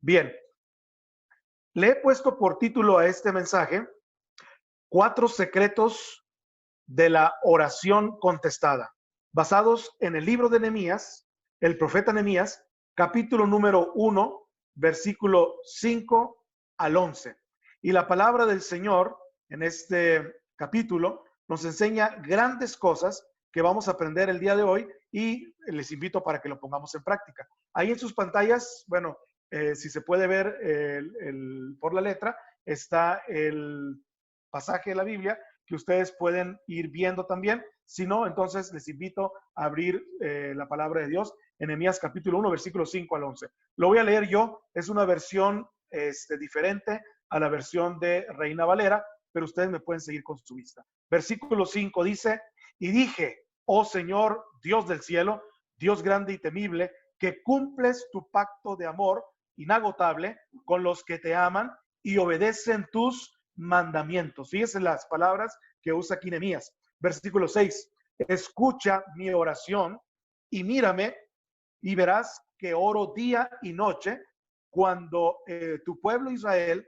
Bien, le he puesto por título a este mensaje, 4 secretos de la oración contestada, basados en el libro de Nehemías, el profeta Nehemías, capítulo número 1, versículo 5 al 11. Y la palabra del Señor en este capítulo nos enseña grandes cosas que vamos a aprender el día de hoy y les invito para que lo pongamos en práctica. Ahí en sus pantallas, bueno, si se puede ver por la letra, está el pasaje de la Biblia que ustedes pueden ir viendo también. Si no, entonces les invito a abrir la palabra de Dios en Nehemías capítulo 1, versículo 5 al 11. Lo voy a leer yo, es una versión diferente a la versión de Reina Valera, pero ustedes me pueden seguir con su vista. Versículo 5 dice, y dije, oh Señor, Dios del cielo, Dios grande y temible, que cumples tu pacto de amor inagotable con los que te aman y obedecen tus mandamientos. Fíjense las palabras que usa aquí Nehemías. Versículo 6. Escucha mi oración y mírame y verás que oro día y noche cuando tu pueblo Israel,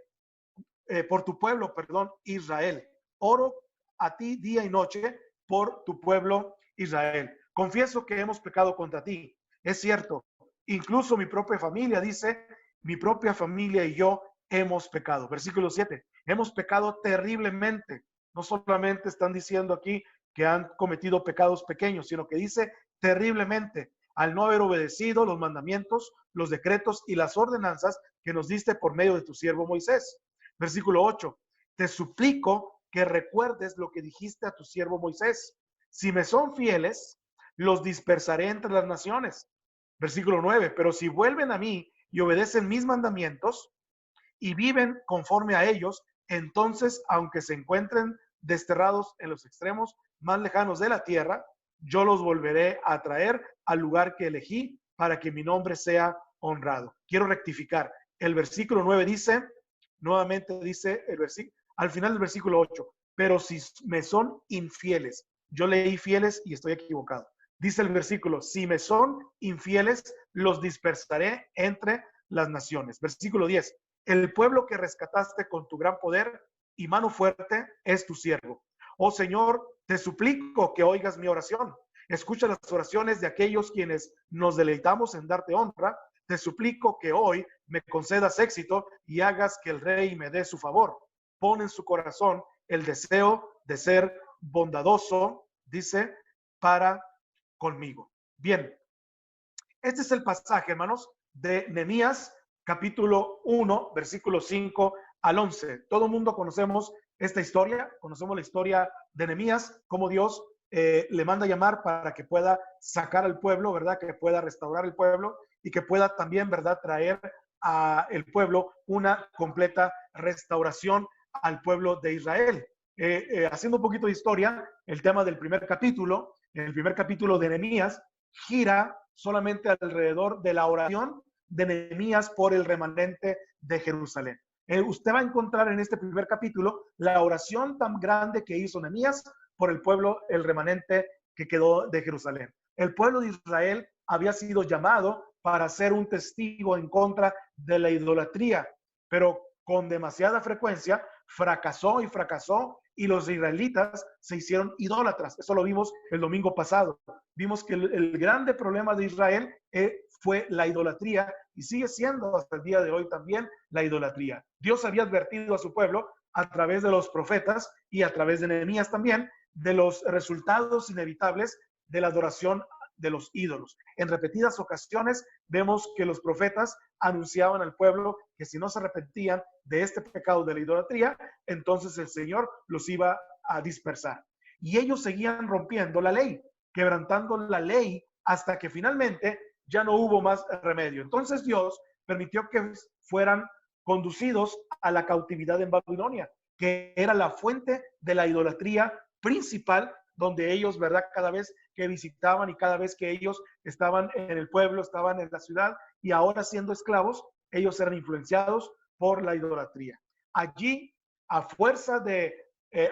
por tu pueblo, perdón, Israel. Oro a ti día y noche por tu pueblo Israel. Confieso que hemos pecado contra ti. Es cierto, incluso mi propia familia dice, mi propia familia y yo hemos pecado. Versículo 7. Hemos pecado terriblemente. No solamente están diciendo aquí que han cometido pecados pequeños, sino que dice terriblemente al no haber obedecido los mandamientos, los decretos y las ordenanzas que nos diste por medio de tu siervo Moisés. Versículo 8. Te suplico que recuerdes lo que dijiste a tu siervo Moisés. Si me son fieles, los dispersaré entre las naciones. Versículo 9. Pero si vuelven a mí y obedecen mis mandamientos y viven conforme a ellos, entonces, aunque se encuentren desterrados en los extremos más lejanos de la tierra, yo los volveré a traer al lugar que elegí para que mi nombre sea honrado. Quiero rectificar. El versículo 9 dice, nuevamente dice el versículo, al final del versículo 8, pero si me son infieles, yo leí fieles y estoy equivocado. Dice el versículo, si me son infieles, los dispersaré entre las naciones. Versículo 10, el pueblo que rescataste con tu gran poder y mano fuerte es tu siervo. Oh Señor, te suplico que oigas mi oración. Escucha las oraciones de aquellos quienes nos deleitamos en darte honra. Te suplico que hoy me concedas éxito y hagas que el rey me dé su favor. Pon en su corazón el deseo de ser bondadoso, dice, para conmigo. Bien, este es el pasaje, hermanos, de Nehemías, capítulo 1, versículo 5 al 11. Todo el mundo conocemos esta historia, conocemos la historia de Nehemías, cómo Dios le manda llamar para que pueda sacar al pueblo, ¿verdad? Que pueda restaurar el pueblo y que pueda también, ¿verdad? Traer al pueblo una completa restauración al pueblo de Israel. Haciendo un poquito de historia, el tema del primer capítulo, el primer capítulo de Nehemías, gira solamente alrededor de la oración de Nehemías por el remanente de Jerusalén. Usted va a encontrar en este primer capítulo la oración tan grande que hizo Nehemías por el pueblo, el remanente que quedó de Jerusalén. El pueblo de Israel había sido llamado para ser un testigo en contra de la idolatría, pero con demasiada frecuencia fracasó y los israelitas se hicieron idólatras. Eso lo vimos el domingo pasado. Vimos que el grande problema de Israel fue la idolatría y sigue siendo hasta el día de hoy también la idolatría. Dios había advertido a su pueblo a través de los profetas y a través de Nehemías también de los resultados inevitables de la adoración de los ídolos. En repetidas ocasiones vemos que los profetas anunciaban al pueblo que si no se arrepentían de este pecado de la idolatría, entonces el Señor los iba a dispersar. Y ellos seguían rompiendo la ley, quebrantando la ley hasta que finalmente ya no hubo más remedio. Entonces Dios permitió que fueran conducidos a la cautividad en Babilonia, que era la fuente de la idolatría principal, donde ellos, ¿verdad? Cada vez que visitaban y cada vez que ellos estaban en el pueblo, estaban en la ciudad y ahora siendo esclavos, ellos eran influenciados por la idolatría. Allí, a fuerza de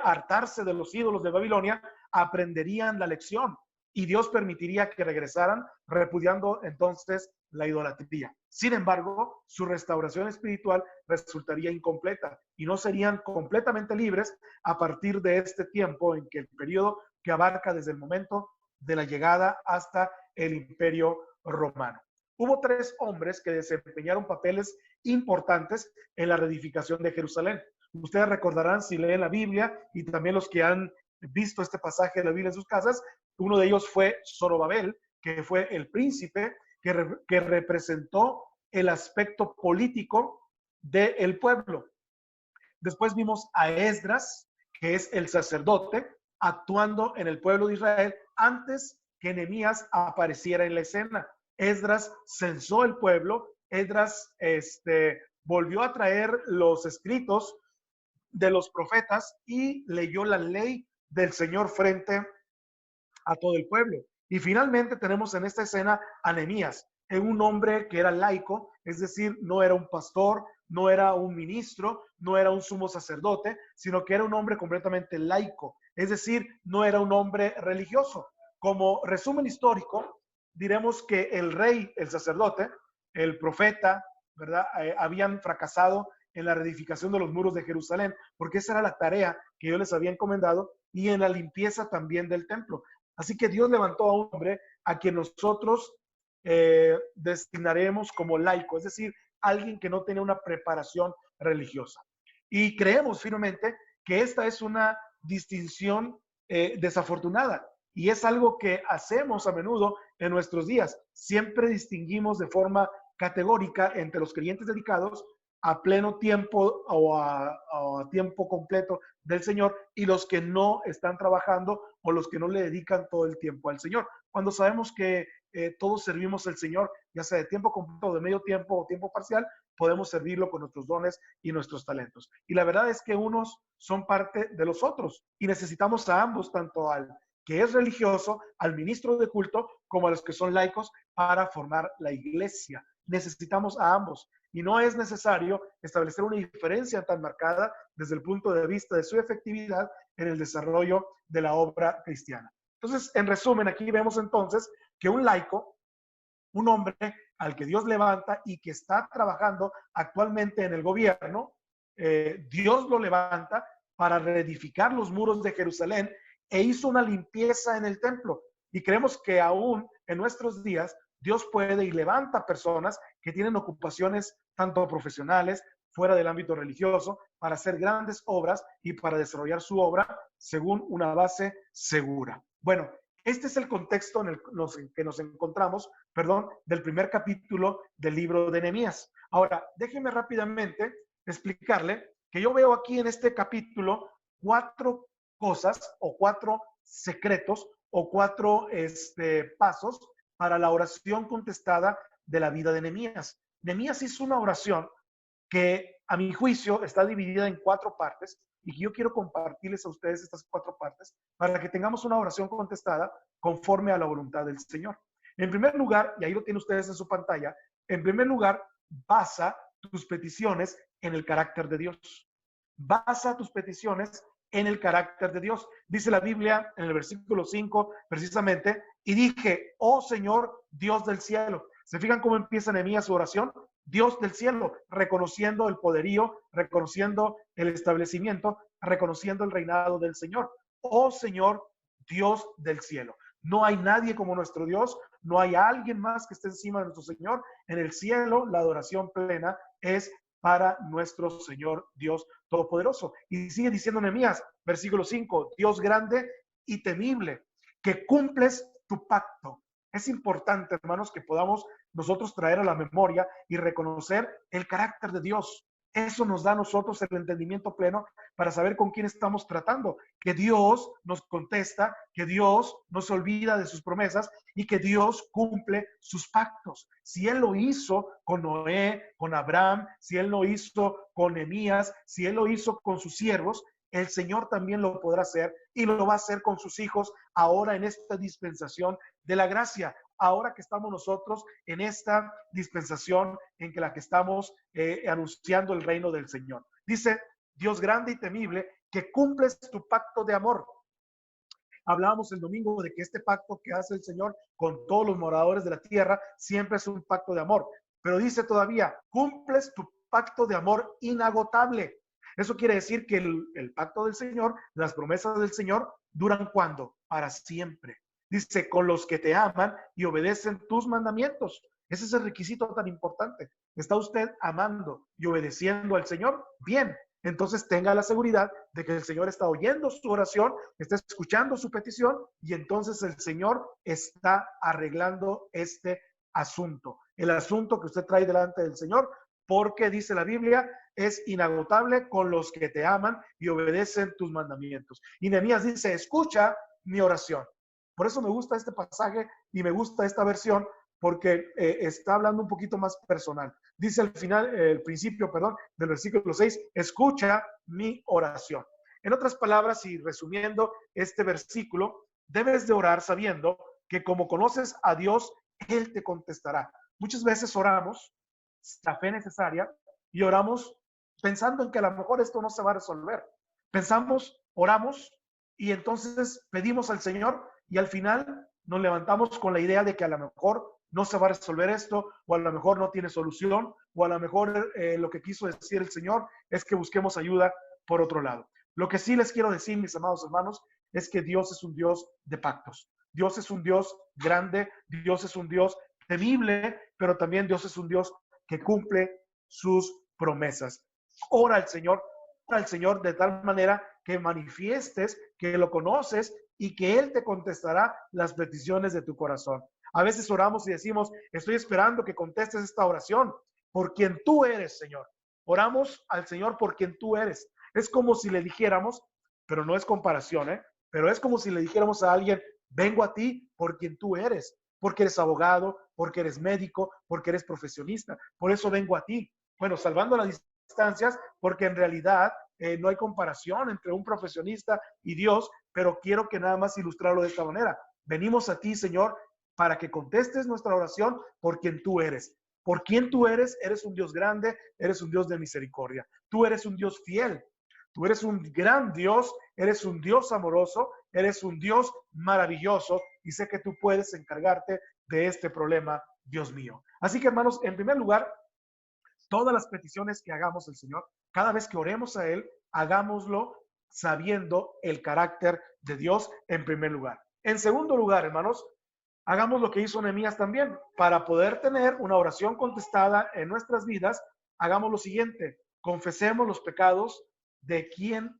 hartarse de los ídolos de Babilonia, aprenderían la lección y Dios permitiría que regresaran, repudiando entonces la idolatría. Sin embargo, su restauración espiritual resultaría incompleta y no serían completamente libres a partir de este tiempo en que el periodo que abarca desde el momento de la llegada hasta el Imperio Romano. Hubo 3 hombres que desempeñaron papeles importantes en la reedificación de Jerusalén. Ustedes recordarán si leen la Biblia y también los que han visto este pasaje de la Biblia en sus casas, uno de ellos fue Zorobabel, que fue el príncipe que representó el aspecto político del pueblo. Después vimos a Esdras, que es el sacerdote, actuando en el pueblo de Israel antes que Nehemías apareciera en la escena. Esdras censó el pueblo, Esdras volvió a traer los escritos de los profetas y leyó la ley del Señor frente a todo el pueblo. Y finalmente tenemos en esta escena a Nehemías, un hombre que era laico, es decir, no era un pastor, no era un ministro, no era un sumo sacerdote, sino que era un hombre completamente laico, es decir, no era un hombre religioso. Como resumen histórico, diremos que el rey, el sacerdote, el profeta, ¿verdad? Habían fracasado en la reedificación de los muros de Jerusalén, porque esa era la tarea que Dios les había encomendado, y en la limpieza también del templo. Así que Dios levantó a un hombre a quien nosotros designaremos como laico, es decir, alguien que no tiene una preparación religiosa. Y creemos firmemente que esta es una distinción desafortunada y es algo que hacemos a menudo en nuestros días. Siempre distinguimos de forma categórica entre los creyentes dedicados a pleno tiempo o a tiempo completo del Señor y los que no están trabajando o los que no le dedican todo el tiempo al Señor. Cuando sabemos que todos servimos al Señor, ya sea de tiempo completo, de medio tiempo o tiempo parcial, podemos servirlo con nuestros dones y nuestros talentos. Y la verdad es que unos son parte de los otros y necesitamos a ambos, tanto al que es religioso, al ministro de culto, como a los que son laicos para formar la iglesia. Necesitamos a ambos y no es necesario establecer una diferencia tan marcada desde el punto de vista de su efectividad en el desarrollo de la obra cristiana. Entonces, en resumen, aquí vemos entonces que un laico, un hombre al que Dios levanta y que está trabajando actualmente en el gobierno, Dios lo levanta para reedificar los muros de Jerusalén e hizo una limpieza en el templo. Y creemos que aún en nuestros días Dios puede y levanta personas que tienen ocupaciones tanto profesionales, fuera del ámbito religioso, para hacer grandes obras y para desarrollar su obra según una base segura. Bueno, este es el contexto en el que nos encontramos, del primer capítulo del libro de Nehemías. Ahora, déjeme rápidamente explicarle que yo veo aquí en este capítulo 4 cosas o 4 secretos o 4 pasos para la oración contestada de la vida de Nehemías. Nehemías hizo una oración que a mi juicio está dividida en 4 partes y yo quiero compartirles a ustedes estas 4 partes para que tengamos una oración contestada conforme a la voluntad del Señor. En primer lugar, y ahí lo tienen ustedes en su pantalla, en primer lugar, basa tus peticiones en el carácter de Dios. Basa tus peticiones en el carácter de Dios. Dice la Biblia en el versículo 5, precisamente, y dije, oh Señor, Dios del cielo. ¿Se fijan cómo empieza Nehemías su oración? Dios del cielo, reconociendo el poderío, reconociendo el establecimiento, reconociendo el reinado del Señor. Oh Señor, Dios del cielo. No hay nadie como nuestro Dios, no hay alguien más que esté encima de nuestro Señor. En el cielo, la adoración plena es para nuestro Señor Dios Todopoderoso. Y sigue diciendo Nehemías, versículo 5, Dios grande y temible, que cumples tu pacto. Es importante, hermanos, que podamos nosotros traer a la memoria y reconocer el carácter de Dios. Eso nos da a nosotros el entendimiento pleno para saber con quién estamos tratando, que Dios nos contesta, que Dios no se olvida de sus promesas y que Dios cumple sus pactos. Si Él lo hizo con Noé, con Abraham, si Él lo hizo con Nehemías, si Él lo hizo con sus siervos, el Señor también lo podrá hacer y lo va a hacer con sus hijos ahora en esta dispensación de la gracia. Ahora que estamos nosotros en esta dispensación en que la que estamos anunciando el reino del Señor. Dice, Dios grande y temible, que cumples tu pacto de amor Hablábamos el domingo de que este pacto que hace el Señor con todos los moradores de la tierra siempre es un pacto de amor. Pero dice todavía, cumples tu pacto de amor inagotable. Eso quiere decir que el pacto del Señor, las promesas del Señor, duran ¿cuándo? Para siempre. Dice, con los que te aman y obedecen tus mandamientos. Ese es el requisito tan importante. ¿Está usted amando y obedeciendo al Señor? Bien. Entonces tenga la seguridad de que el Señor está oyendo su oración, está escuchando su petición y entonces el Señor está arreglando este asunto. El asunto que usted trae delante del Señor, porque dice la Biblia, es inagotable con los que te aman y obedecen tus mandamientos. Y Nehemías dice, escucha mi oración. Por eso me gusta este pasaje y me gusta esta versión, porque está hablando un poquito más personal. Dice al final, el principio, perdón, del versículo 6, escucha mi oración. En otras palabras, y resumiendo este versículo, debes de orar sabiendo que como conoces a Dios, Él te contestará. Muchas veces oramos la fe necesaria y oramos pensando en que a lo mejor esto no se va a resolver. Pensamos, oramos y entonces pedimos al Señor y al final nos levantamos con la idea de que a lo mejor no se va a resolver esto, o a lo mejor no tiene solución, o a lo mejor lo que quiso decir el Señor es que busquemos ayuda por otro lado. Lo que sí les quiero decir, mis amados hermanos, es que Dios es un Dios de pactos. Dios es un Dios grande, Dios es un Dios temible, pero también Dios es un Dios que cumple sus promesas. Ora al Señor de tal manera que manifiestes que lo conoces y que Él te contestará las peticiones de tu corazón. A veces oramos y decimos, estoy esperando que contestes esta oración por quien tú eres, Señor. Oramos al Señor por quien tú eres. Es como si le dijéramos, pero no es comparación, pero es como si le dijéramos a alguien, vengo a ti por quien tú eres, porque eres abogado, porque eres médico, porque eres profesionista. Por eso vengo a ti. Bueno, salvando las distancias, porque en realidad no hay comparación entre un profesionista y Dios, pero quiero que nada más ilustrarlo de esta manera. Venimos a ti, Señor, para que contestes nuestra oración por quien tú eres. Por quien tú eres un Dios grande, eres un Dios de misericordia. Tú eres un Dios fiel. Tú eres un gran Dios, eres un Dios amoroso, eres un Dios maravilloso y sé que tú puedes encargarte de este problema, Dios mío. Así que, hermanos, en primer lugar, todas las peticiones que hagamos al Señor, cada vez que oremos a Él, hagámoslo sabiendo el carácter de Dios en primer lugar. En segundo lugar, hermanos, hagamos lo que hizo Nehemías también. Para poder tener una oración contestada en nuestras vidas, hagamos lo siguiente: confesemos los pecados de quien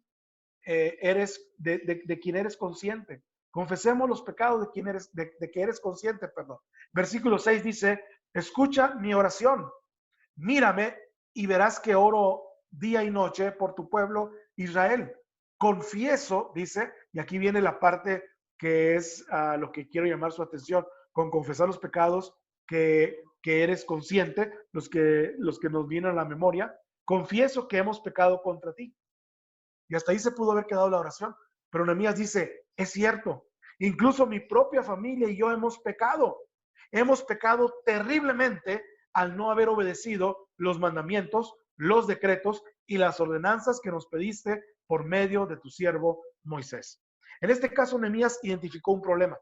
de quien eres consciente. Confesemos los pecados de quien eres, de que eres consciente, perdón. Versículo 6 dice, escucha mi oración, mírame y verás que oro día y noche por tu pueblo Israel. Confieso, dice, y aquí viene la parte que es lo que quiero llamar su atención, con confesar los pecados que eres consciente, los que nos vienen a la memoria. Confieso que hemos pecado contra ti. Y hasta ahí se pudo haber quedado la oración. Pero Nehemías dice, es cierto, incluso mi propia familia y yo hemos pecado. Hemos pecado terriblemente al no haber obedecido los mandamientos, los decretos y las ordenanzas que nos pediste por medio de tu siervo Moisés. En este caso, Nehemías identificó un problema.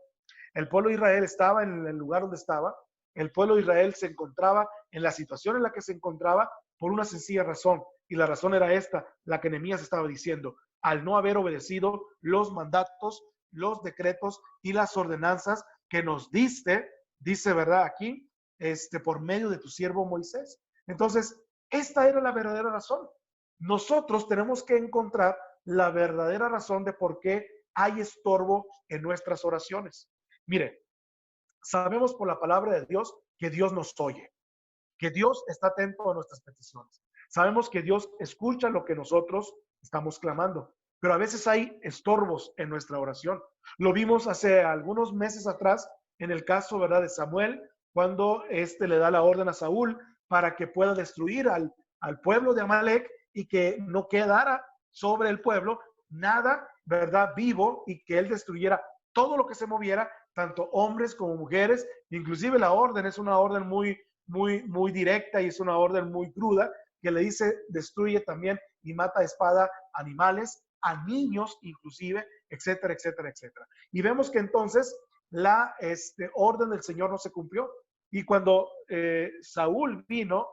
El pueblo de Israel estaba en el lugar donde estaba. El pueblo de Israel se encontraba en la situación en la que se encontraba por una sencilla razón. Y la razón era esta, la que Nehemías estaba diciendo. Al no haber obedecido los mandatos, los decretos y las ordenanzas que nos diste, dice, ¿verdad? Aquí, por medio de tu siervo Moisés. Entonces, esta era la verdadera razón. Nosotros tenemos que encontrar la verdadera razón de por qué hay estorbo en nuestras oraciones. Mire, sabemos por la palabra de Dios que Dios nos oye, que Dios está atento a nuestras peticiones. Sabemos que Dios escucha lo que nosotros estamos clamando, pero a veces hay estorbos en nuestra oración. Lo vimos hace algunos meses atrás en el caso, ¿verdad?, de Samuel, cuando le da la orden a Saúl para que pueda destruir al pueblo de Amalek y que no quedara sobre el pueblo nada, ¿verdad?, vivo, y que él destruyera todo lo que se moviera, tanto hombres como mujeres. Inclusive la orden es una orden muy directa y es una orden muy cruda que le dice, destruye también y mata a espada animales a niños inclusive, etcétera, etcétera, etcétera. Y vemos que entonces la orden del Señor no se cumplió. Y cuando Samuel, vino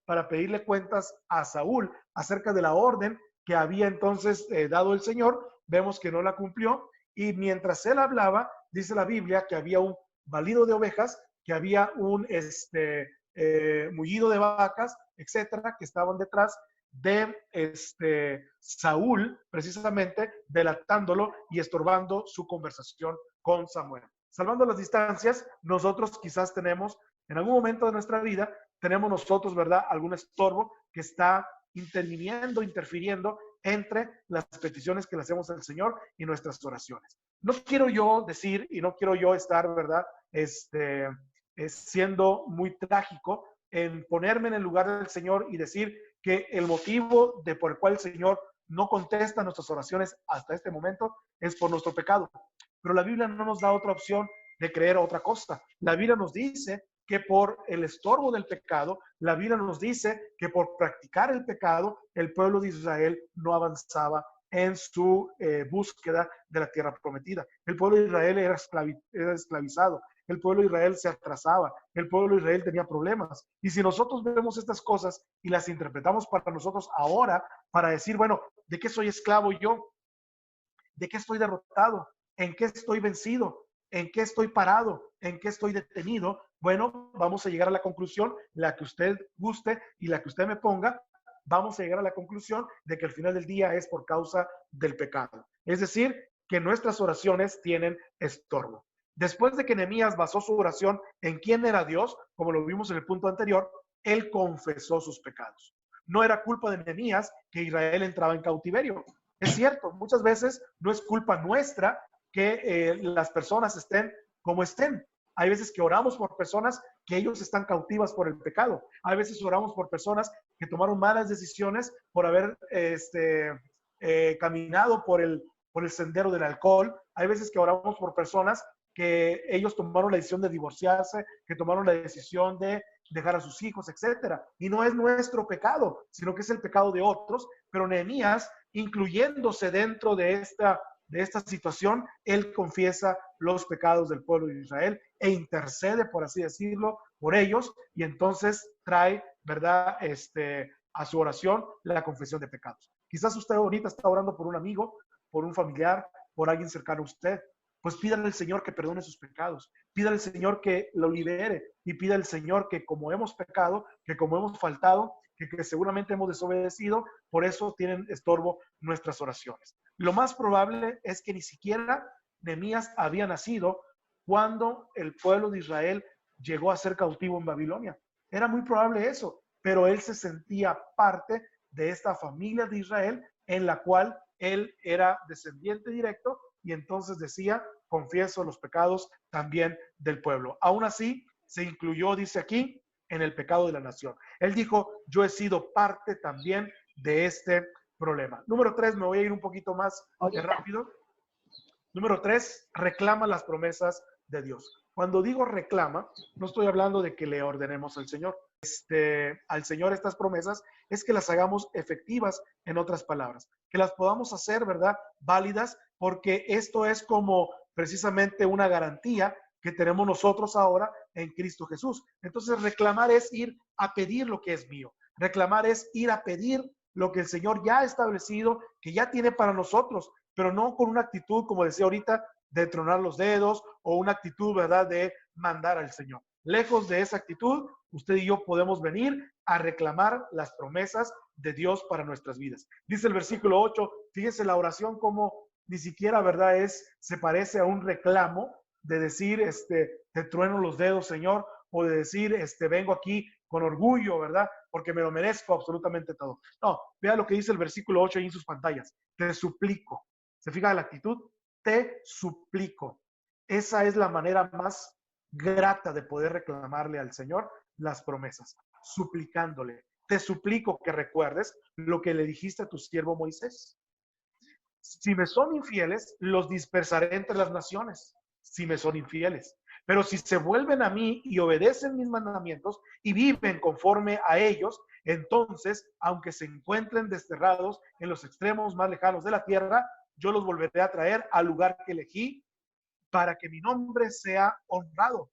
para pedirle cuentas a Saúl acerca de la orden que había entonces dado el Señor, vemos que no la cumplió. Y mientras él hablaba, dice la Biblia que había un balido de ovejas, que había un mullido de vacas, etcétera, que estaban detrás de Saúl, precisamente delatándolo y estorbando su conversación con Samuel. Salvando las distancias, nosotros quizás tenemos, en algún momento de nuestra vida, tenemos nosotros, ¿verdad?, algún estorbo que está interfiriendo entre las peticiones que le hacemos al Señor y nuestras oraciones. No quiero yo decir y no quiero yo estar, ¿verdad?, siendo muy trágico en ponerme en el lugar del Señor y decir que el motivo por el cual el Señor no contesta nuestras oraciones hasta este momento es por nuestro pecado. Pero la Biblia no nos da otra opción de creer otra cosa. La Biblia nos dice que por el estorbo del pecado, la Biblia nos dice que por practicar el pecado, el pueblo de Israel no avanzaba en su búsqueda de la tierra prometida. El pueblo de Israel era esclavizado. El pueblo de Israel se atrasaba, el pueblo de Israel tenía problemas. Y si nosotros vemos estas cosas y las interpretamos para nosotros ahora, para decir, bueno, ¿de qué soy esclavo yo? ¿De qué estoy derrotado? ¿En qué estoy vencido? ¿En qué estoy parado? ¿En qué estoy detenido? Bueno, vamos a llegar a la conclusión, la que usted guste y la que usted me ponga, vamos a llegar a la conclusión de que al final del día es por causa del pecado. Es decir, que nuestras oraciones tienen estorbo. Después de que Nehemías basó su oración en quién era Dios, como lo vimos en el punto anterior, él confesó sus pecados. No era culpa de Nehemías que Israel entraba en cautiverio. Es cierto, muchas veces no es culpa nuestra que las personas estén como estén. Hay veces que oramos por personas que ellos están cautivas por el pecado. Hay veces oramos por personas que tomaron malas decisiones por haber caminado por el sendero del alcohol. Hay veces que oramos por personas que ellos tomaron la decisión de divorciarse, que tomaron la decisión de dejar a sus hijos, etcétera. Y no es nuestro pecado, sino que es el pecado de otros. Pero Nehemías, incluyéndose dentro de esta situación, él confiesa los pecados del pueblo de Israel e intercede, por así decirlo, por ellos, y entonces trae, ¿verdad?, a su oración la confesión de pecados. Quizás usted ahorita está orando por un amigo, por un familiar, por alguien cercano a usted. Pues pídale al Señor que perdone sus pecados, pídale al Señor que lo libere y pídale al Señor que como hemos pecado, que como hemos faltado, que seguramente hemos desobedecido, por eso tienen estorbo nuestras oraciones. Lo más probable es que ni siquiera Nehemías había nacido cuando el pueblo de Israel llegó a ser cautivo en Babilonia. Era muy probable eso, pero él se sentía parte de esta familia de Israel en la cual él era descendiente directo y entonces decía, confieso los pecados también del pueblo. Aún así, se incluyó, dice aquí, en el pecado de la nación. Él dijo, yo he sido parte también de este problema. Número 3, me voy a ir un poquito más rápido. Número 3, reclama las promesas de Dios. Cuando digo reclama, no estoy hablando de que le ordenemos al Señor. Al Señor estas promesas es que las hagamos efectivas, en otras palabras, que las podamos hacer, ¿verdad?, válidas, porque esto es como precisamente una garantía que tenemos nosotros ahora en Cristo Jesús. Entonces, reclamar es ir a pedir lo que es mío. Reclamar es ir a pedir lo que el Señor ya ha establecido, que ya tiene para nosotros, pero no con una actitud, como decía ahorita, de tronar los dedos o una actitud, ¿verdad?, de mandar al Señor. Lejos de esa actitud, usted y yo podemos venir a reclamar las promesas de Dios para nuestras vidas. Dice el versículo 8, fíjense la oración como ni siquiera, ¿verdad?, se parece a un reclamo de decir, te trueno los dedos, Señor, o de decir, vengo aquí con orgullo, ¿verdad?, porque me lo merezco absolutamente todo. No, vea lo que dice el versículo 8 ahí en sus pantallas. Te suplico. ¿Se fija la actitud? Te suplico. Esa es la manera más grata de poder reclamarle al Señor las promesas, suplicándole. Te suplico que recuerdes lo que le dijiste a tu siervo Moisés. Si me son infieles, los dispersaré entre las naciones, si me son infieles. Pero si se vuelven a mí y obedecen mis mandamientos y viven conforme a ellos, Entonces, aunque se encuentren desterrados en los extremos más lejanos de la tierra, yo los volveré a traer al lugar que elegí para que mi nombre sea honrado.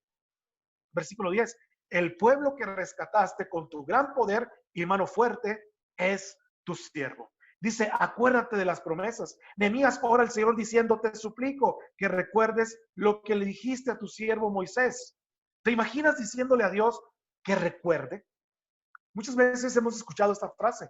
Versículo 10. El pueblo que rescataste con tu gran poder y mano fuerte es tu siervo. Dice, acuérdate de las promesas. Nehemías ora al Señor diciendo, te suplico que recuerdes lo que le dijiste a tu siervo Moisés. ¿Te imaginas diciéndole a Dios que recuerde? Muchas veces hemos escuchado esta frase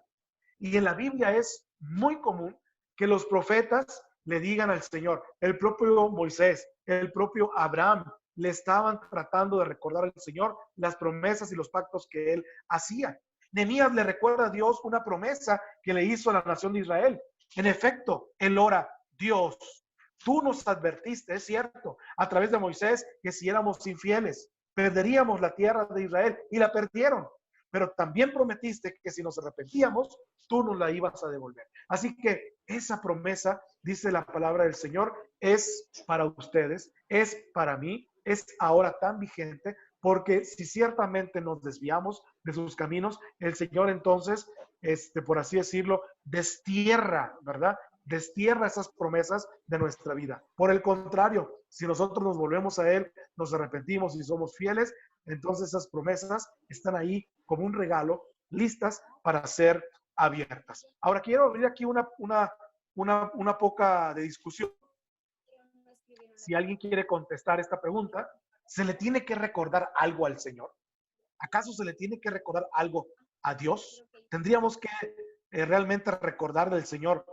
y en la Biblia es muy común que los profetas le digan al Señor, el propio Moisés, el propio Abraham, le estaban tratando de recordar al Señor las promesas y los pactos que él hacía. Nehemías le recuerda a Dios una promesa que le hizo a la nación de Israel. En efecto, él ora, Dios, tú nos advertiste, es cierto, a través de Moisés, que si éramos infieles, perderíamos la tierra de Israel y la perdieron. Pero también prometiste que si nos arrepentíamos, tú nos la ibas a devolver. Así que esa promesa, dice la palabra del Señor, es para ustedes, es para mí, es ahora tan vigente, porque si ciertamente nos desviamos de sus caminos, el Señor entonces, por así decirlo, destierra, ¿verdad? Destierra esas promesas de nuestra vida. Por el contrario, si nosotros nos volvemos a Él, nos arrepentimos y somos fieles, entonces esas promesas están ahí como un regalo, listas para ser abiertas. Ahora quiero abrir aquí una poca de discusión. Si alguien quiere contestar esta pregunta, ¿se le tiene que recordar algo al Señor? ¿Acaso se le tiene que recordar algo a Dios? ¿Tendríamos que realmente recordar del Señor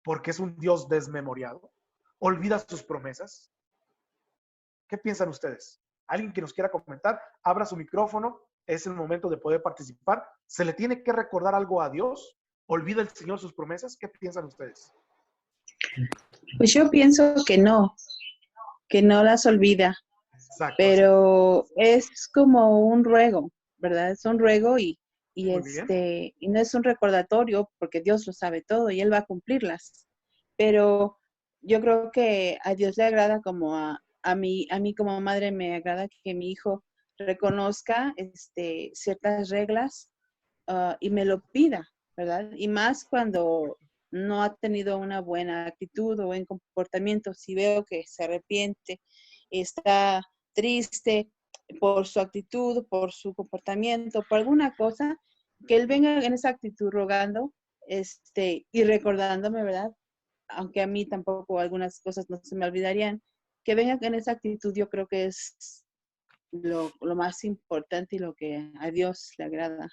porque es un Dios desmemoriado? ¿Olvida sus promesas? ¿Qué piensan ustedes? ¿Alguien que nos quiera comentar? Abra su micrófono, es el momento de poder participar. ¿Se le tiene que recordar algo a Dios? ¿Olvida el Señor sus promesas? ¿Qué piensan ustedes? Pues yo pienso que no las olvida, Exacto, así. pero es como un ruego, ¿verdad? Es un ruego Muy bien. y no es un recordatorio porque Dios lo sabe todo y Él va a cumplirlas. Pero yo creo que a Dios le agrada como a mí como madre me agrada que mi hijo reconozca ciertas reglas y me lo pida, ¿verdad? Y más cuando no ha tenido una buena actitud o buen comportamiento, si veo que se arrepiente, está triste por su actitud, por su comportamiento, por alguna cosa, que él venga en esa actitud rogando, y recordándome, ¿verdad? Aunque a mí tampoco algunas cosas no se me olvidarían, que venga en esa actitud yo creo que es lo más importante y lo que a Dios le agrada.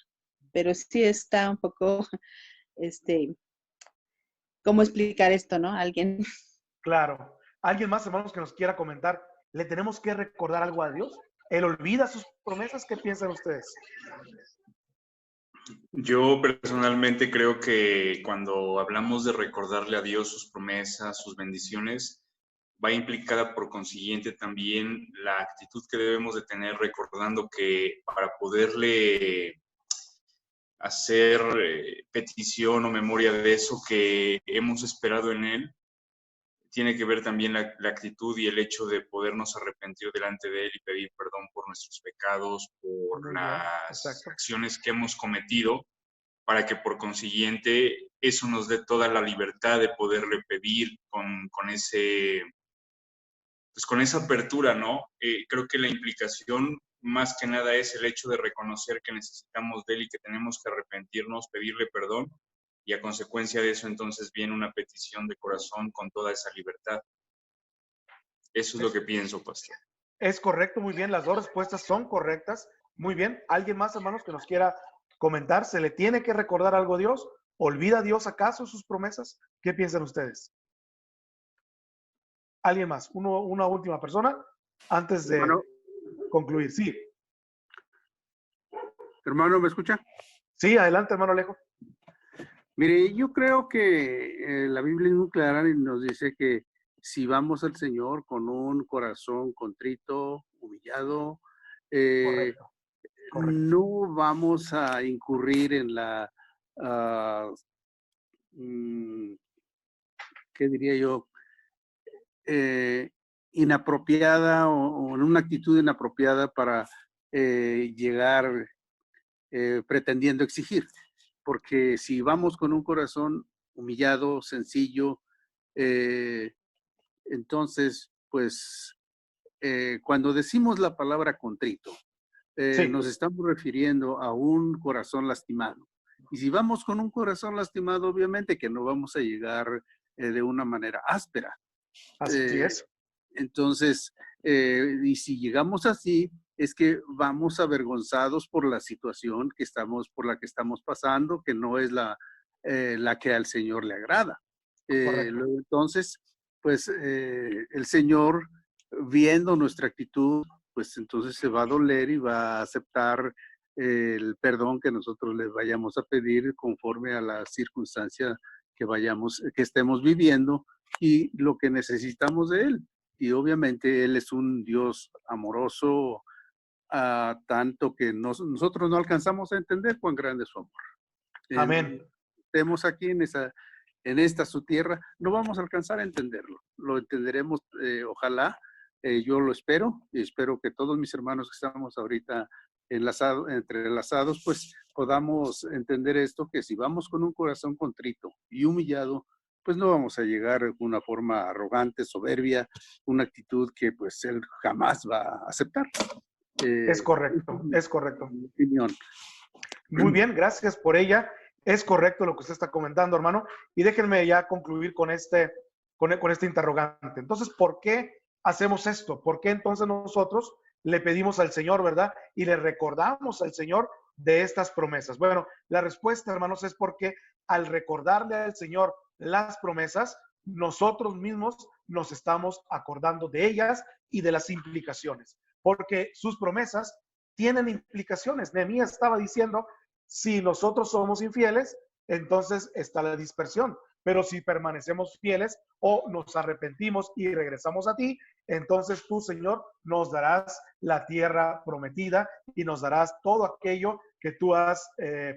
Pero sí está un poco, este, ¿cómo explicar esto, no? Alguien. Claro. ¿Alguien más, hermanos, que nos quiera comentar? ¿Le tenemos que recordar algo a Dios? ¿Él olvida sus promesas? ¿Qué piensan ustedes? Yo personalmente creo que cuando hablamos de recordarle a Dios sus promesas, sus bendiciones, va implicada por consiguiente también la actitud que debemos de tener recordando que para poderle hacer petición o memoria de eso que hemos esperado en Él, tiene que ver también la actitud y el hecho de podernos arrepentir delante de Él y pedir perdón por nuestros pecados, por Muy bien, las exacto. acciones que hemos cometido, para que por consiguiente eso nos dé toda la libertad de poderle pedir pues con esa apertura, ¿no? Creo que la implicación más que nada es el hecho de reconocer que necesitamos de Él y que tenemos que arrepentirnos, pedirle perdón, y a consecuencia de eso entonces viene una petición de corazón con toda esa libertad. Eso es lo Es, que pienso, pastor. es correcto, muy bien. Las dos respuestas son correctas. Muy bien. ¿Alguien más, hermanos, que nos quiera comentar? ¿Se le tiene que recordar algo a Dios? ¿Olvida Dios acaso sus promesas? ¿Qué piensan ustedes? ¿Alguien más? Una última persona antes de Hermano, concluir. Sí, hermano, ¿me escucha? sí, adelante, hermano Alejo. Mire, yo creo que la Biblia es muy clara y nos dice que si vamos al Señor con un corazón contrito, humillado, eh, Correcto, correcto. no vamos a incurrir en la, ah, mm, ¿qué diría yo? Inapropiada o en una actitud inapropiada para llegar pretendiendo exigir. Porque si vamos con un corazón humillado, sencillo, entonces, pues, cuando decimos la palabra contrito, Sí, nos estamos refiriendo a un corazón lastimado. Y si vamos con un corazón lastimado, obviamente que no vamos a llegar de una manera áspera. así es. Entonces, y si llegamos así, es que vamos avergonzados por la situación por la que estamos pasando, que no es la que al Señor le agrada. Correcto. Luego, entonces, pues el Señor, viendo nuestra actitud, pues entonces se va a doler y va a aceptar el perdón que nosotros le vayamos a pedir conforme a la circunstancia que estemos viviendo y lo que necesitamos de Él. Y obviamente Él es un Dios amoroso, tanto que nosotros no alcanzamos a entender cuán grande es su amor. Amén. Estemos aquí en esta su tierra, no vamos a alcanzar a entenderlo. Lo entenderemos, ojalá, yo lo espero, y espero que todos mis hermanos que estamos ahorita entrelazados, pues podamos entender esto, que si vamos con un corazón contrito y humillado, pues no vamos a llegar de una forma arrogante, soberbia, una actitud que pues Él jamás va a aceptar. Es correcto, es correcto. Mi opinión. Muy bien, gracias por ella. Es correcto lo que usted está comentando, hermano. Y déjenme ya concluir con este interrogante. Entonces, ¿por qué hacemos esto? ¿Por qué entonces nosotros le pedimos al Señor, verdad? Y le recordamos al Señor de estas promesas. Bueno, la respuesta, hermanos, es porque al recordarle al Señor las promesas, nosotros mismos nos estamos acordando de ellas y de las implicaciones. Porque sus promesas tienen implicaciones. Nehemías estaba diciendo, si nosotros somos infieles, entonces está la dispersión. Pero si permanecemos fieles o nos arrepentimos y regresamos a ti, entonces tú, Señor, nos darás la tierra prometida y nos darás todo aquello que tú has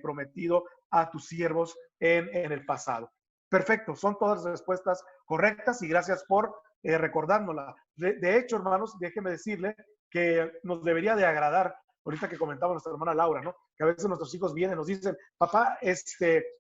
prometido a tus siervos en el pasado. Perfecto, son todas las respuestas correctas y gracias por recordárnosla. De hecho, hermanos, déjeme decirle que nos debería de agradar, ahorita que comentaba nuestra hermana Laura, ¿no? Que a veces nuestros hijos vienen y nos dicen, papá,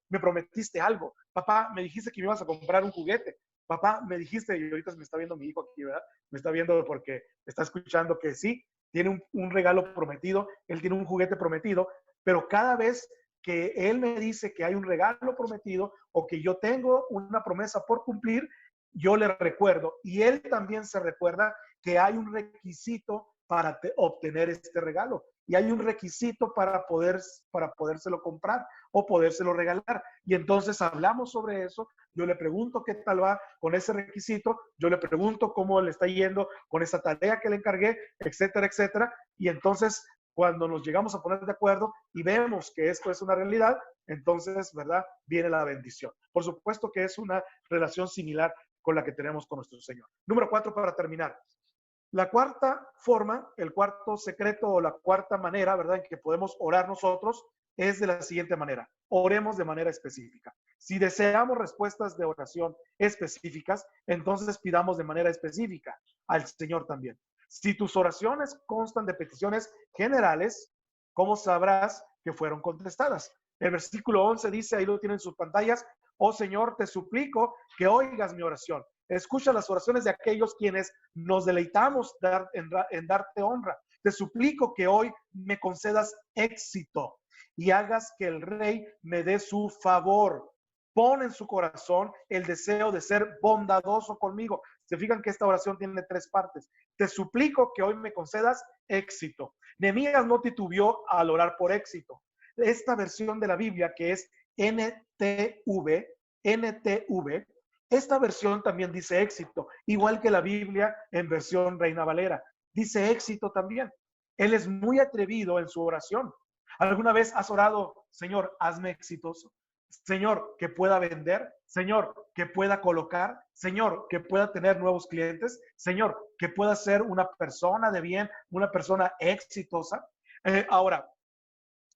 me prometiste algo, papá, me dijiste que me ibas a comprar un juguete, papá, me dijiste, y ahorita me está viendo mi hijo aquí, ¿verdad? Me está viendo porque está escuchando que sí, tiene un regalo prometido, él tiene un juguete prometido, pero cada vez que él me dice que hay un regalo prometido o que yo tengo una promesa por cumplir, yo le recuerdo y él también se recuerda que hay un requisito para obtener este regalo y hay un requisito para podérselo comprar o podérselo regalar. Y entonces hablamos sobre eso, yo le pregunto qué tal va con ese requisito, yo le pregunto cómo le está yendo con esa tarea que le encargué, etcétera, etcétera. Y entonces cuando nos llegamos a poner de acuerdo y vemos que esto es una realidad, entonces, ¿verdad? Viene la bendición. Por supuesto que es una relación similar con la que tenemos con nuestro Señor. Número 4, para terminar. La cuarta forma, el cuarto secreto o la cuarta manera, ¿verdad?, en que podemos orar nosotros es de la siguiente manera. Oremos de manera específica. Si deseamos respuestas de oración específicas, entonces pidamos de manera específica al Señor también. Si tus oraciones constan de peticiones generales, ¿cómo sabrás que fueron contestadas? El versículo 11 dice, ahí lo tienen en sus pantallas, oh Señor, te suplico que oigas mi oración. Escucha las oraciones de aquellos quienes nos deleitamos en darte honra. Te suplico que hoy me concedas éxito y hagas que el rey me dé su favor. Pon en su corazón el deseo de ser bondadoso conmigo. Se fijan que esta oración tiene 3 partes. Te suplico que hoy me concedas éxito. Nehemías no titubeó al orar por éxito. Esta versión de la Biblia, que es NTV, esta versión también dice éxito, igual que la Biblia en versión Reina Valera. Dice éxito también. Él es muy atrevido en su oración. ¿Alguna vez has orado, Señor, hazme exitoso? Señor, que pueda vender, Señor, que pueda colocar, Señor, que pueda tener nuevos clientes, Señor, que pueda ser una persona de bien, una persona exitosa. Ahora,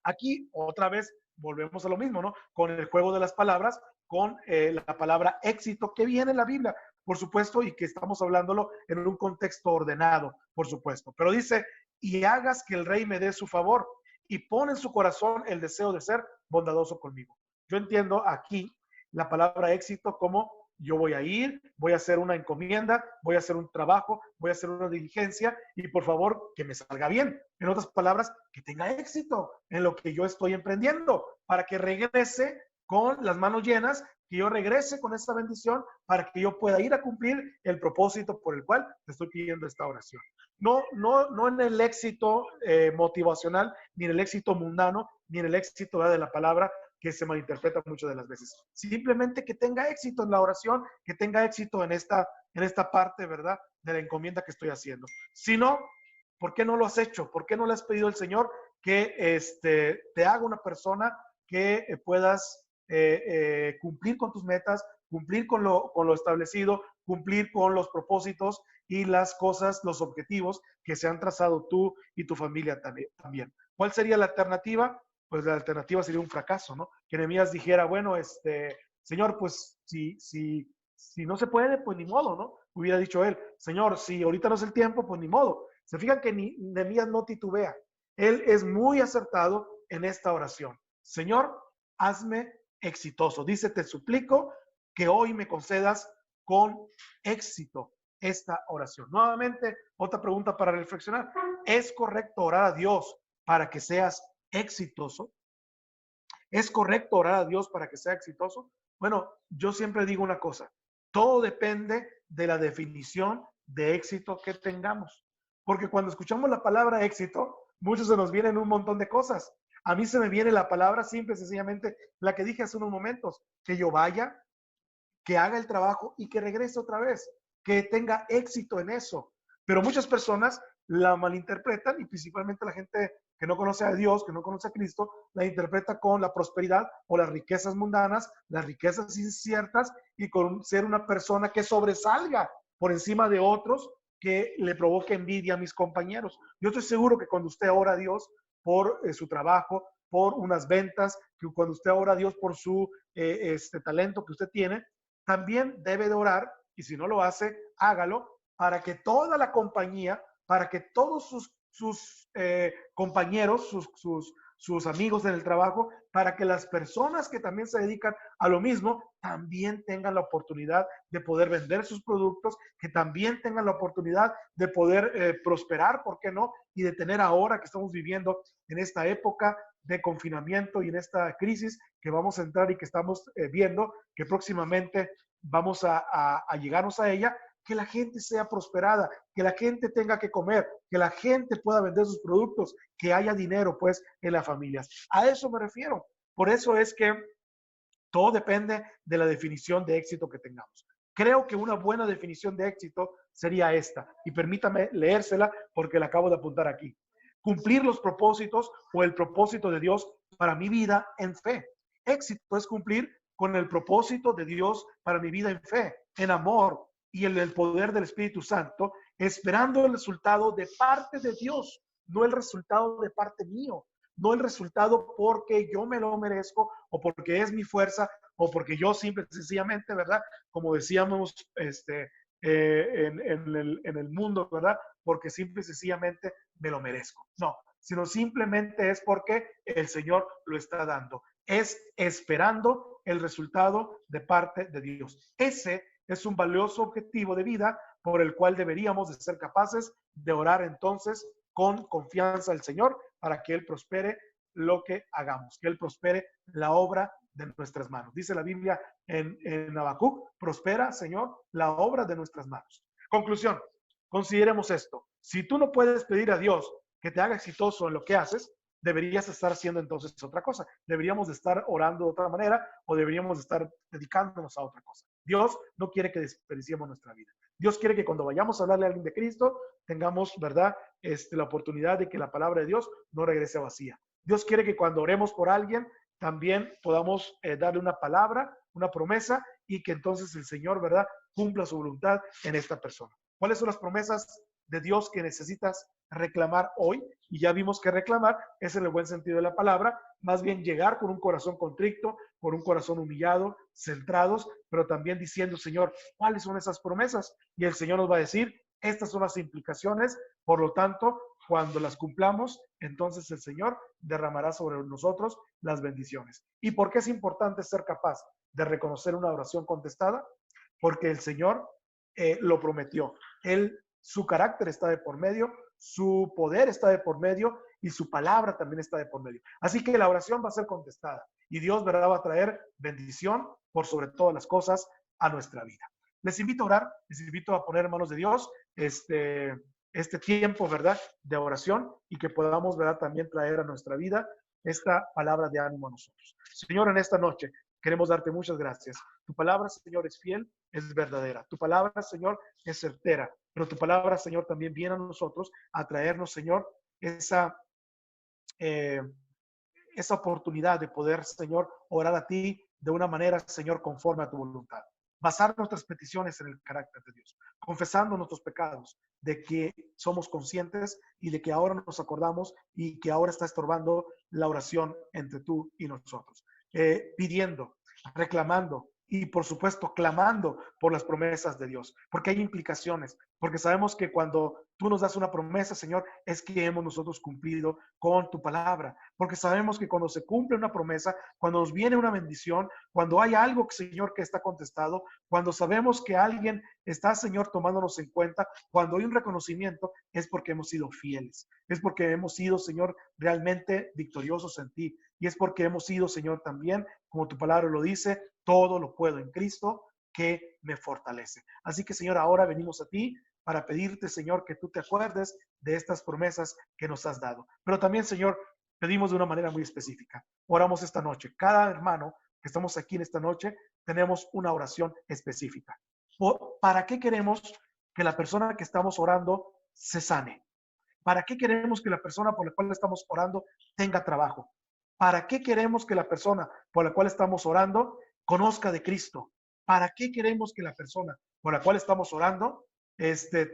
aquí otra vez volvemos a lo mismo, ¿no? Con el juego de las palabras, con la palabra éxito que viene en la Biblia, por supuesto, y que estamos hablándolo en un contexto ordenado, por supuesto. Pero dice, y hagas que el rey me dé su favor. y pone en su corazón el deseo de ser bondadoso conmigo. Yo entiendo aquí la palabra éxito como yo voy a ir, voy a hacer una encomienda, voy a hacer un trabajo, voy a hacer una diligencia y por favor que me salga bien. En otras palabras, que tenga éxito en lo que yo estoy emprendiendo para que regrese con las manos llenas, que yo regrese con esta bendición para que yo pueda ir a cumplir el propósito por el cual te estoy pidiendo esta oración. No en el éxito motivacional, ni en el éxito mundano, ni en el éxito de la palabra que se malinterpreta muchas de las veces. Simplemente que tenga éxito en la oración, que tenga éxito en esta parte, ¿verdad? De la encomienda que estoy haciendo. Si no, ¿por qué no lo has hecho? ¿Por qué no le has pedido al Señor que te haga una persona que puedas cumplir con tus metas, cumplir con lo establecido, cumplir con los propósitos y las cosas, los objetivos que se han trazado tú y tu familia también? ¿Cuál sería la alternativa? Pues la alternativa sería un fracaso, ¿no? Que Nehemías dijera, bueno, Señor, pues si no se puede, pues ni modo, ¿no? Hubiera dicho él, Señor, si ahorita no es el tiempo, pues ni modo. Se fijan que Nehemías no titubea. Él es muy acertado en esta oración. Señor, hazme exitoso. Dice, te suplico que hoy me concedas con éxito esta oración. Nuevamente, otra pregunta para reflexionar. ¿Es correcto orar a Dios para que seas exitoso? ¿Es correcto orar a Dios para que sea exitoso? Bueno, yo siempre digo una cosa. Todo depende de la definición de éxito que tengamos. Porque cuando escuchamos la palabra éxito, muchos se nos vienen un montón de cosas. A mí se me viene la palabra simple y sencillamente la que dije hace unos momentos, que yo vaya, que haga el trabajo y que regrese otra vez, que tenga éxito en eso. Pero muchas personas la malinterpretan y principalmente la gente que no conoce a Dios, que no conoce a Cristo, la interpreta con la prosperidad o las riquezas mundanas, las riquezas inciertas y con ser una persona que sobresalga por encima de otros, que le provoque envidia a mis compañeros. Yo estoy seguro que cuando usted ora a Dios por su trabajo, por unas ventas, que cuando usted ora a Dios por su talento que usted tiene, también debe de orar, y si no lo hace, hágalo, para que toda la compañía, para que todos sus compañeros, sus amigos en el trabajo, para que las personas que también se dedican a lo mismo, también tengan la oportunidad de poder vender sus productos, que también tengan la oportunidad de poder prosperar, ¿por qué no? Y de tener ahora que estamos viviendo en esta época de confinamiento y en esta crisis que vamos a entrar y que estamos viendo que próximamente vamos a llegarnos a ella, que la gente sea prosperada, que la gente tenga que comer, que la gente pueda vender sus productos, que haya dinero pues en las familias. A eso me refiero. Por eso es que todo depende de la definición de éxito que tengamos. Creo que una buena definición de éxito sería esta, y permítame leérsela porque la acabo de apuntar aquí. Cumplir los propósitos o el propósito de Dios para mi vida en fe. Éxito es cumplir con el propósito de Dios para mi vida en fe, en amor y en el poder del Espíritu Santo, esperando el resultado de parte de Dios, no el resultado de parte mío, no el resultado porque yo me lo merezco o porque es mi fuerza o porque yo simple y sencillamente, ¿verdad? Como decíamos en el mundo, ¿verdad? Porque simple y sencillamente me lo merezco. No, sino simplemente es porque el Señor lo está dando. Es esperando el resultado de parte de Dios. Ese es un valioso objetivo de vida por el cual deberíamos de ser capaces de orar entonces con confianza al Señor para que Él prospere lo que hagamos, que Él prospere la obra de nuestras manos. Dice la Biblia en Habacuc, prospera, Señor, la obra de nuestras manos. Conclusión, consideremos esto. Si tú no puedes pedir a Dios que te haga exitoso en lo que haces, deberías estar haciendo entonces otra cosa. Deberíamos de estar orando de otra manera o deberíamos de estar dedicándonos a otra cosa. Dios no quiere que desperdiciemos nuestra vida. Dios quiere que cuando vayamos a hablarle a alguien de Cristo, tengamos, ¿verdad? La oportunidad de que la palabra de Dios no regrese vacía. Dios quiere que cuando oremos por alguien, también podamos darle una palabra, una promesa y que entonces el Señor, ¿verdad? Cumpla su voluntad en esta persona. ¿Cuáles son las promesas de Dios que necesitas reclamar hoy? Y ya vimos que reclamar es en el buen sentido de la palabra, más bien llegar con un corazón contrito, con un corazón humillado, centrados, pero también diciendo, Señor, ¿cuáles son esas promesas? Y el Señor nos va a decir, estas son las implicaciones, por lo tanto, cuando las cumplamos, entonces el Señor derramará sobre nosotros las bendiciones. ¿Y por qué es importante ser capaz de reconocer una oración contestada? Porque el Señor lo prometió. Su carácter está de por medio, su poder está de por medio y su palabra también está de por medio. Así que la oración va a ser contestada y Dios, ¿verdad?, va a traer bendición por sobre todas las cosas a nuestra vida. Les invito a orar, les invito a poner en manos de Dios este tiempo, ¿verdad?, de oración, y que podamos, ¿verdad?, también traer a nuestra vida esta palabra de ánimo a nosotros. Señor, en esta noche queremos darte muchas gracias. Tu palabra, Señor, es fiel, es verdadera. Tu palabra, Señor, es certera. Pero tu palabra, Señor, también viene a nosotros a traernos, Señor, esa oportunidad de poder, Señor, orar a ti de una manera, Señor, conforme a tu voluntad. Basar nuestras peticiones en el carácter de Dios, confesando nuestros pecados, de que somos conscientes y de que ahora nos acordamos y que ahora está estorbando la oración entre tú y nosotros. Pidiendo, reclamando y, por supuesto, clamando por las promesas de Dios, porque hay implicaciones, porque sabemos que cuando tú nos das una promesa, Señor, es que hemos nosotros cumplido con tu palabra, porque sabemos que cuando se cumple una promesa, cuando nos viene una bendición, cuando hay algo, Señor, que está contestado, cuando sabemos que alguien está, Señor, tomándonos en cuenta, cuando hay un reconocimiento, es porque hemos sido fieles, es porque hemos sido, Señor, realmente victoriosos en ti, y es porque hemos sido, Señor, también, como tu palabra lo dice, todo lo puedo en Cristo que me fortalece. Así que, Señor, ahora venimos a ti para pedirte, Señor, que tú te acuerdes de estas promesas que nos has dado. Pero también, Señor, pedimos de una manera muy específica. Oramos esta noche. Cada hermano que estamos aquí en esta noche, tenemos una oración específica. ¿Para qué queremos que la persona que estamos orando se sane? ¿Para qué queremos que la persona por la cual estamos orando tenga trabajo? ¿Para qué queremos que la persona por la cual estamos orando conozca de Cristo? ¿Para qué queremos que la persona por la cual estamos orando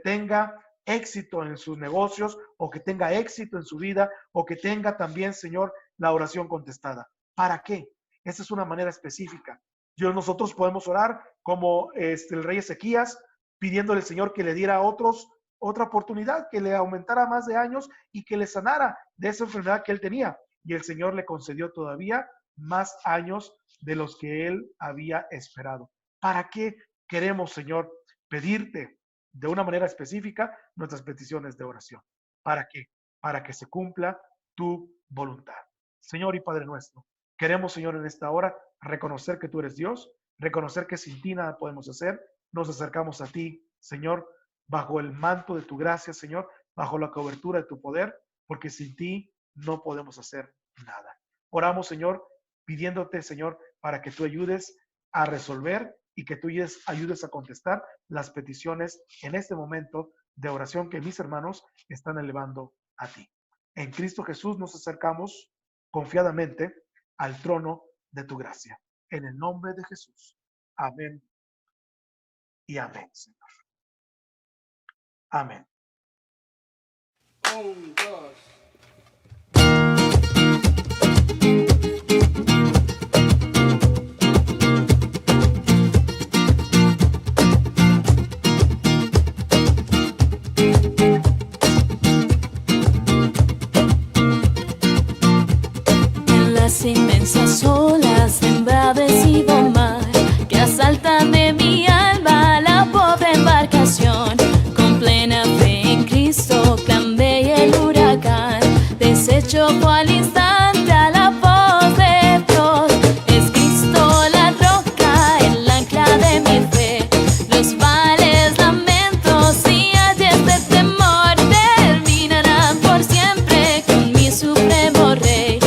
tenga éxito en sus negocios, o que tenga éxito en su vida, o que tenga también, Señor, la oración contestada? ¿Para qué? Esa es una manera específica. Nosotros podemos orar como el rey Ezequías, pidiéndole al Señor que le diera otra oportunidad, que le aumentara más de años y que le sanara de esa enfermedad que él tenía. Y el Señor le concedió todavía más años de los que él había esperado. ¿Para qué queremos, Señor, pedirte de una manera específica nuestras peticiones de oración? ¿Para qué? Para que se cumpla tu voluntad. Señor y Padre nuestro, queremos, Señor, en esta hora reconocer que tú eres Dios, reconocer que sin ti nada podemos hacer. Nos acercamos a ti, Señor, bajo el manto de tu gracia, Señor, bajo la cobertura de tu poder, porque sin ti no podemos hacer nada. Oramos, Señor, pidiéndote, Señor, para que tú ayudes a resolver y que tú ayudes a contestar las peticiones en este momento de oración que mis hermanos están elevando a ti. En Cristo Jesús nos acercamos confiadamente al trono de tu gracia. En el nombre de Jesús. Amén y amén, Señor. Amén. 1, 2. Inmensas olas de embravecido mar que asaltan de mi alma la pobre embarcación. Con plena fe en Cristo clamé el huracán, desecho al instante a la voz de Dios. Es Cristo la roca, el ancla de mi fe. Los males, lamentos y ayes de temor terminarán por siempre con mi supremo Rey.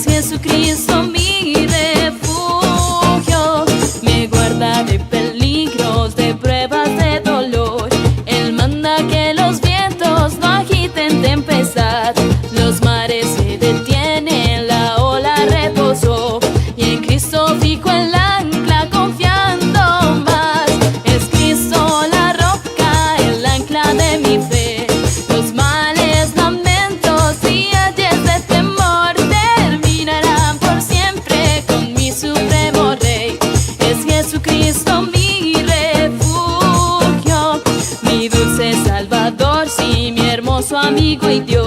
Jesucristo mi refugio, me guarda de peligros, de pruebas, de dolor. Él manda que los vientos no agiten tempestad, los mares se detienen, la ola reposó, y en Cristo fijo el ancla confiando más. Es Cristo la roca, el ancla de mi fe. Los males, lamentos y ayes de temor terminarán por siempre con mi supremo Rey. Es Jesucristo mi refugio, mi dulce Salvador, sí, mi hermoso amigo y Dios.